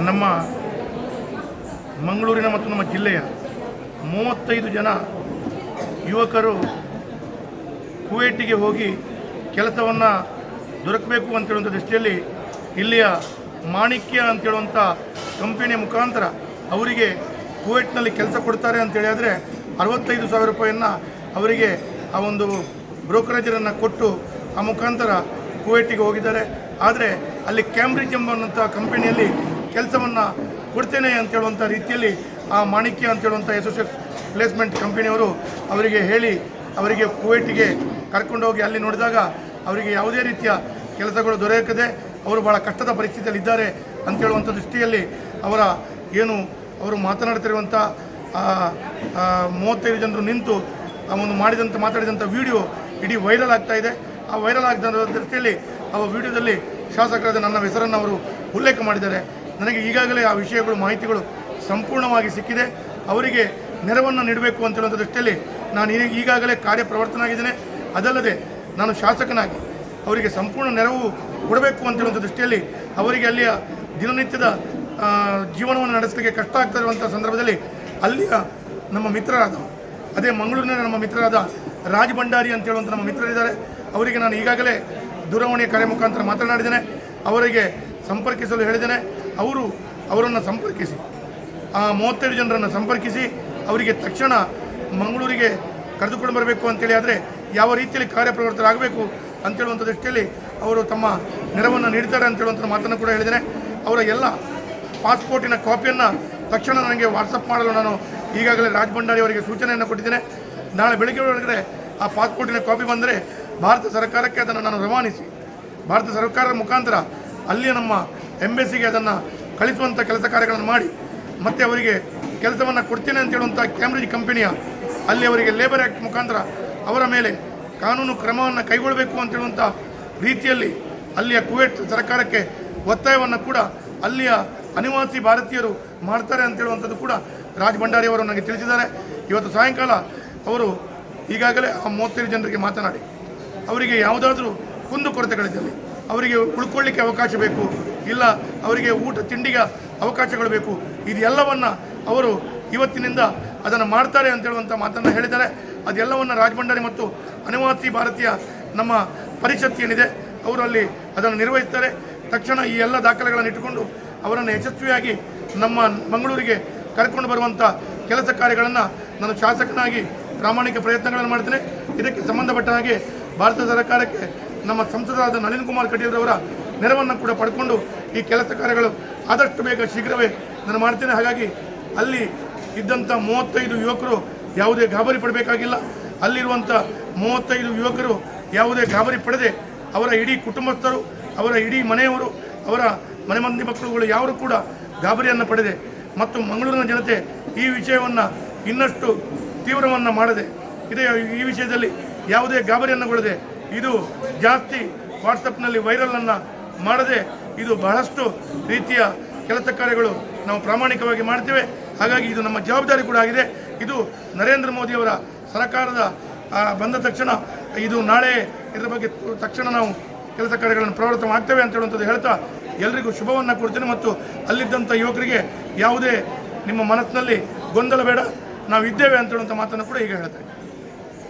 ನಮ್ಮ ಮಂಗಳೂರಿನ ಮತ್ತು ನಮ್ಮ ಜಿಲ್ಲೆಯ 35 ಜನ ಯುವಕರು ಕುವೈಟಿಗೆ ಹೋಗಿ ಕೆಲಸವನ್ನು ದೊರಕಬೇಕು ಅಂತೇಳುವಂಥ ದೃಷ್ಟಿಯಲ್ಲಿ ಇಲ್ಲಿಯ ಮಾಣಿಕ್ಯ ಅಂತೇಳುವಂಥ ಕಂಪನಿಯ ಮುಖಾಂತರ ಅವರಿಗೆ ಕುವೈಟ್ನಲ್ಲಿ ಕೆಲಸ ಕೊಡ್ತಾರೆ ಅಂತೇಳಿ ಆದರೆ 65,000 ರೂಪಾಯಿಯನ್ನು ಅವರಿಗೆ ಆ ಒಂದು ಬ್ರೋಕರೇಜರನ್ನು ಕೊಟ್ಟು ಆ ಮುಖಾಂತರ ಕುವೈಟಿಗೆ ಹೋಗಿದ್ದಾರೆ. ಆದರೆ ಅಲ್ಲಿ ಕ್ಯಾಂಬ್ರಿಡ್ಜ್ ಎಂಬಂಥ ಕಂಪನಿಯಲ್ಲಿ ಕೆಲಸವನ್ನು ಕೊಡ್ತೇನೆ ಅಂತೇಳುವಂಥ ರೀತಿಯಲ್ಲಿ ಆ ಮಾಣಿಕ್ಯ ಅಂತೇಳುವಂಥ ಅಸೋಸಿಯೇಟ್ ಪ್ಲೇಸ್ಮೆಂಟ್ ಕಂಪನಿಯವರು ಅವರಿಗೆ ಹೇಳಿ ಅವರಿಗೆ ಕುವೈಟಿಗೆ ಕರ್ಕೊಂಡೋಗಿ ಅಲ್ಲಿ ನೋಡಿದಾಗ ಅವರಿಗೆ ಯಾವುದೇ ರೀತಿಯ ಕೆಲಸಗಳು ದೊರೆಯಕದೆ ಅವರು ಭಾಳ ಕಷ್ಟದ ಪರಿಸ್ಥಿತಿಯಲ್ಲಿ ಇದ್ದಾರೆ ಅಂತೇಳುವಂಥ ದೃಷ್ಟಿಯಲ್ಲಿ ಅವರ ಏನು ಅವರು ಮಾತನಾಡ್ತಿರುವಂಥ 35 ಜನರು ನಿಂತು ಒಂದು ಮಾತಾಡಿದಂಥ ವಿಡಿಯೋ ಇಡೀ ವೈರಲ್ ಆಗ್ತಾ ಇದೆ. ಆ ವೈರಲ್ ಆಗಿದ್ದ ದೃಷ್ಟಿಯಲ್ಲಿ ಆ ವಿಡಿಯೋದಲ್ಲಿ ಶಾಸಕರಾದ ನನ್ನ ಹೆಸರನ್ನು ಅವರು ಉಲ್ಲೇಖ ಮಾಡಿದ್ದಾರೆ. ನನಗೆ ಈಗಾಗಲೇ ಆ ವಿಷಯಗಳು ಮಾಹಿತಿಗಳು ಸಂಪೂರ್ಣವಾಗಿ ಸಿಕ್ಕಿದೆ. ಅವರಿಗೆ ನೆರವನ್ನು ನೀಡಬೇಕು ಅಂತೇಳುವಂಥ ದೃಷ್ಟಿಯಲ್ಲಿ ನಾನು ಈಗಾಗಲೇ ಕಾರ್ಯಪ್ರವರ್ತನಾಗಿದ್ದೇನೆ. ಅದಲ್ಲದೆ ನಾನು ಶಾಸಕನಾಗಿ ಅವರಿಗೆ ಸಂಪೂರ್ಣ ನೆರವು ಕೊಡಬೇಕು ಅಂತೇಳುವಂಥ ದೃಷ್ಟಿಯಲ್ಲಿ ಅವರಿಗೆ ಅಲ್ಲಿಯ ದಿನನಿತ್ಯದ ಜೀವನವನ್ನು ನಡೆಸಲಿಕ್ಕೆ ಕಷ್ಟ ಆಗ್ತಾ ಇರುವಂಥ ಸಂದರ್ಭದಲ್ಲಿ ಅಲ್ಲಿಯ ನಮ್ಮ ಮಿತ್ರರಾದ ಅದೇ ಮಂಗಳೂರಿನ ನಮ್ಮ ಮಿತ್ರರಾದ ರಾಜ್ ಭಂಡಾರಿ ಅಂತೇಳುವಂಥ ನಮ್ಮ ಮಿತ್ರರಿದ್ದಾರೆ. ಅವರಿಗೆ ನಾನು ಈಗಾಗಲೇ ದೂರವಾಣಿಯ ಕರೆ ಮುಖಾಂತರ ಮಾತನಾಡಿದ್ದೇನೆ. ಅವರಿಗೆ ಸಂಪರ್ಕಿಸಲು ಹೇಳಿದ್ದೇನೆ. ಅವರನ್ನು ಸಂಪರ್ಕಿಸಿ ಆ 35 ಜನರನ್ನು ಸಂಪರ್ಕಿಸಿ ಅವರಿಗೆ ತಕ್ಷಣ ಮಂಗಳೂರಿಗೆ ಕರೆದುಕೊಂಡು ಬರಬೇಕು ಅಂತೇಳಿ ಆದರೆ ಯಾವ ರೀತಿಯಲ್ಲಿ ಕಾರ್ಯಪ್ರವೃತ್ತರಾಗಬೇಕು ಅಂತೇಳುವಂಥ ದೃಷ್ಟಿಯಲ್ಲಿ ಅವರು ತಮ್ಮ ನೆರವನ್ನು ನೀಡ್ತಾರೆ ಅಂತೇಳುವಂಥ ಮಾತನ್ನು ಕೂಡ ಹೇಳಿದ್ದೇನೆ. ಅವರ ಎಲ್ಲ ಪಾಸ್ಪೋರ್ಟಿನ ಕಾಪಿಯನ್ನು ತಕ್ಷಣ ನನಗೆ ವಾಟ್ಸಪ್ ಮಾಡಲು ನಾನು ಈಗಾಗಲೇ ರಾಜ್ ಭಂಡಾರಿ ಅವರಿಗೆ ಸೂಚನೆಯನ್ನು ಕೊಟ್ಟಿದ್ದೇನೆ. ನಾಳೆ ಬೆಳಗ್ಗೆ ಒಳಗಡೆ ಆ ಪಾಸ್ಪೋರ್ಟಿನ ಕಾಪಿ ಬಂದರೆ ಭಾರತ ಸರ್ಕಾರಕ್ಕೆ ಅದನ್ನು ನಾನು ರವಾನಿಸಿ ಭಾರತ ಸರ್ಕಾರದ ಮುಖಾಂತರ ಅಲ್ಲಿಯ ನಮ್ಮ ಎಂಬೆಸಿಗೆ ಅದನ್ನು ಕಳಿಸುವಂಥ ಕೆಲಸ ಕಾರ್ಯಗಳನ್ನು ಮಾಡಿ ಮತ್ತು ಅವರಿಗೆ ಕೆಲಸವನ್ನು ಕೊಡ್ತೇನೆ ಅಂತೇಳುವಂಥ ಕ್ಯಾಂಬ್ರಿಡ್ಜ್ ಕಂಪನಿಯ ಅಲ್ಲಿ ಅವರಿಗೆ ಲೇಬರ್ ಆ್ಯಕ್ಟ್ ಮುಖಾಂತರ ಅವರ ಮೇಲೆ ಕಾನೂನು ಕ್ರಮವನ್ನು ಕೈಗೊಳ್ಳಬೇಕು ಅಂತೇಳುವಂಥ ರೀತಿಯಲ್ಲಿ ಅಲ್ಲಿಯ ಕುವೈಟ್ ಸರ್ಕಾರಕ್ಕೆ ಒತ್ತಾಯವನ್ನು ಕೂಡ ಅಲ್ಲಿಯ ಅನಿವಾಸಿ ಭಾರತೀಯರು ಮಾಡ್ತಾರೆ ಅಂತೇಳುವಂಥದ್ದು ಕೂಡ ರಾಜ್ ಭಂಡಾರಿ ಅವರು ನನಗೆ ತಿಳಿಸಿದ್ದಾರೆ. ಇವತ್ತು ಸಾಯಂಕಾಲ ಅವರು ಈಗಾಗಲೇ ಆ 35 ಜನರಿಗೆ ಮಾತನಾಡಿ ಅವರಿಗೆ ಯಾವುದಾದ್ರೂ ಕುಂದುಕೊರತೆಗಳಿದ್ದಲ್ಲಿ ಅವರಿಗೆ ಉಳ್ಕೊಳ್ಳಿಕ್ಕೆ ಅವಕಾಶ ಬೇಕು, ಇಲ್ಲ ಅವರಿಗೆ ಊಟ ತಿಂಡಿಗೆ ಅವಕಾಶಗಳು ಬೇಕು, ಇದೆಲ್ಲವನ್ನು ಅವರು ಇವತ್ತಿನಿಂದ ಅದನ್ನು ಮಾಡ್ತಾರೆ ಅಂತೇಳುವಂಥ ಮಾತನ್ನು ಹೇಳಿದ್ದಾರೆ. ಅದೆಲ್ಲವನ್ನು ರಾಜ್ ಭಂಡಾರಿ ಮತ್ತು ಅನಿವಾಸಿ ಭಾರತೀಯ ನಮ್ಮ ಪರಿಷತ್ ಏನಿದೆ ಅವರು ಅಲ್ಲಿ ಅದನ್ನು ನಿರ್ವಹಿಸ್ತಾರೆ. ತಕ್ಷಣ ಈ ಎಲ್ಲ ದಾಖಲೆಗಳನ್ನು ಇಟ್ಟುಕೊಂಡು ಅವರನ್ನು ಯಶಸ್ವಿಯಾಗಿ ನಮ್ಮ ಮಂಗಳೂರಿಗೆ ಕರ್ಕೊಂಡು ಬರುವಂಥ ಕೆಲಸ ಕಾರ್ಯಗಳನ್ನು ನಾನು ಶಾಸಕನಾಗಿ ಪ್ರಾಮಾಣಿಕ ಪ್ರಯತ್ನಗಳನ್ನು ಮಾಡ್ತೇನೆ. ಇದಕ್ಕೆ ಸಂಬಂಧಪಟ್ಟ ಹಾಗೆ ಭಾರತ ಸರ್ಕಾರಕ್ಕೆ ನಮ್ಮ ಸಂಸದರಾದ ನಳಿನ್ ಕುಮಾರ್ ಕಟೀಲ್ ಅವರ ನೆರವನ್ನು ಕೂಡ ಪಡ್ಕೊಂಡು ಈ ಕೆಲಸ ಕಾರ್ಯಗಳು ಆದಷ್ಟು ಬೇಗ ಶೀಘ್ರವೇ ನಾನು ಮಾಡ್ತೇನೆ. ಹಾಗಾಗಿ ಅಲ್ಲಿ ಇದ್ದಂಥ 35 ಯುವಕರು ಯಾವುದೇ ಗಾಬರಿ ಪಡಬೇಕಾಗಿಲ್ಲ. ಅಲ್ಲಿರುವಂಥ 35 ಯುವಕರು ಯಾವುದೇ ಗಾಬರಿ ಪಡದೆ ಅವರ ಇಡೀ ಕುಟುಂಬಸ್ಥರು, ಅವರ ಇಡೀ ಮನೆಯವರು, ಅವರ ಮನೆ ಮಂದಿ ಮಕ್ಕಳುಗಳು ಯಾರು ಕೂಡ ಗಾಬರಿಯನ್ನು ಪಡೆದೆ ಮತ್ತು ಮಂಗಳೂರಿನ ಜನತೆ ಈ ವಿಷಯವನ್ನು ಇನ್ನಷ್ಟು ತೀವ್ರವನ್ನು ಮಾಡದೆ ಈ ವಿಷಯದಲ್ಲಿ ಯಾವುದೇ ಗಾಬರಿಯನ್ನುಗೊಳ್ಳದೆ ಇದು ಜಾಸ್ತಿ ವಾಟ್ಸಪ್ನಲ್ಲಿ ವೈರಲನ್ನು ಮಾಡದೆ ಇದು ಬಹಳಷ್ಟು ರೀತಿಯ ಕೆಲಸ ಕಾರ್ಯಗಳು ನಾವು ಪ್ರಾಮಾಣಿಕವಾಗಿ ಮಾಡ್ತೇವೆ. ಹಾಗಾಗಿ ಇದು ನಮ್ಮ ಜವಾಬ್ದಾರಿ ಕೂಡ ಆಗಿದೆ. ಇದು ನರೇಂದ್ರ ಮೋದಿಯವರ ಸರ್ಕಾರದ ಬಂದ ತಕ್ಷಣ ಇದು ನಾಳೆ ಇದರ ಬಗ್ಗೆ ತಕ್ಷಣ ನಾವು ಕೆಲಸ ಕಾರ್ಯಗಳನ್ನು ಪ್ರವೃತ್ತ ಮಾಡ್ತೇವೆ ಅಂತ ಹೇಳುವಂಥದ್ದು ಹೇಳ್ತಾ ಎಲ್ಲರಿಗೂ ಶುಭವನ್ನು ಕೊಡ್ತೇನೆ. ಮತ್ತು ಅಲ್ಲಿದ್ದಂಥ ಯುವಕರಿಗೆ ಯಾವುದೇ ನಿಮ್ಮ ಮನಸ್ಸಿನಲ್ಲಿ ಗೊಂದಲ ಬೇಡ, ನಾವು ಇದ್ದೇವೆ ಅಂತ ಹೇಳುವಂಥ ಮಾತನ್ನು ಕೂಡ ಈಗ ಹೇಳ್ತಾ ಇದ್ದೇನೆ.